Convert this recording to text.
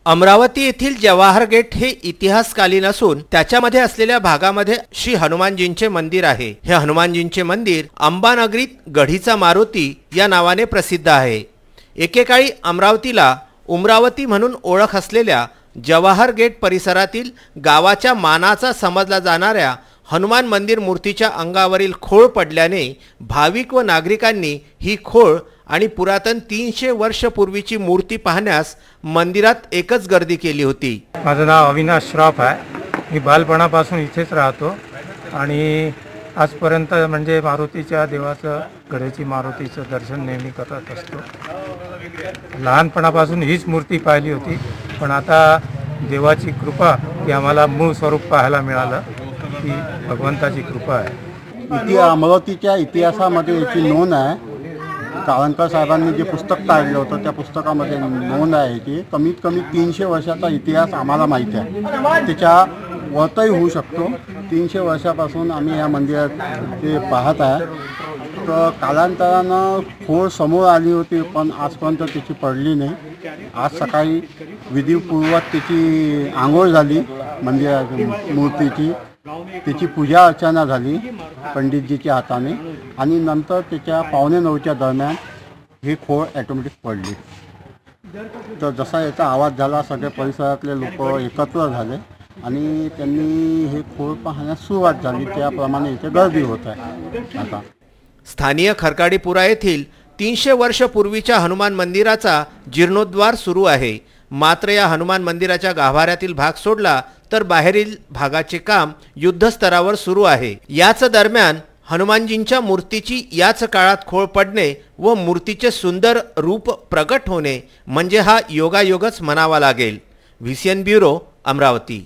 अमरावती येथील जवाहर गेट हे इतिहासकालीन असून त्याच्यामध्ये असलेल्या भागामध्ये श्री हनुमानजींचे मंदिर आहे। हे हनुमानजींचे मंदिर अंबानगरीत गढीचा मारुती या नावाने प्रसिद्ध आहे। एकेकाळी अमरावतीला उमरावती म्हणून ओळख असलेल्या जवाहर गेट परिसरातील गावाच्या मानाचा समजला जाणाऱ्या हनुमान मंदिर मूर्तीच्या अंगावरील खोळ पडल्याने भाविक व नागरिकांनी ही खोळ आणि पुरातन 300 वर्ष पूर्वीची मूर्ती पाहण्यास मंदिरात एकच गर्दी केली होती। माझं नाव अविनाश श्रॉफ आहे। मी बालपणापासून इथेच राहतो आणि आजपर्यंत म्हणजे मारुतीच्या देवाचं गढेची मारुतीचं दर्शन नेहमी करत असतो। लहानपणापासून हीच मूर्ती पाहिली होती, पण आता देवाची कृपा की आम्हाला मूळ स्वरूप पाहायला मिळालं, ही भगवंताची कृपा आहे। अमरावतीच्या इतिहासामध्ये याची नोंद आहे। काळंकर साहेबांनी जे पुस्तक काढलं होतं त्या पुस्तकामध्ये नोंद आहे की कमीत कमी 300 वर्षाचा इतिहास आम्हाला माहिती आहे। त्याच्या वरतही होऊ शकतो। 300 वर्षापासून आम्ही या मंदिरात ते पाहत आहे। तर कालांतरानं खोळ समोर आली होती, पण आजपर्यंत त्याची पडली नाही। आज सकाळी विधीपूर्वक त्याची आंघोळ झाली, मंदिराची मूर्तीची त्याची पूजा अर्चना झाली पंडितजीच्या हाताने, आणि नंतर त्याच्या 8:45च्या दरम्यान ही खोळ ऑटोमॅटिक पडली। तर जसा याचा आवाज झाला सगळे परिसरातले लोक एकत्र झाले आणि त्यांनी हे खोळ पाहण्यास सुरुवात झाली। त्याप्रमाणे इथे गर्दी होत आहे। आता स्थानीय खरकाडीपुरा येथील 300 वर्ष पूर्वीच्या हनुमान मंदिराचा जीर्णोद्धार सुरू आहे। मात्र या हनुमान मंदिराच्या गाभाऱ्यातील भाग सोडला तर बाहेरील भागाचे काम युद्धस्तरावर सुरू आहे। याच दरम्यान हनुमानजींच्या मूर्तीची याच काळात खोळ पडणे व मूर्तीचे सुंदर रूप प्रकट होणे म्हणजे हा योगायोगच म्हणावा लागेल। व्हीसीएन ब्युरो, अमरावती।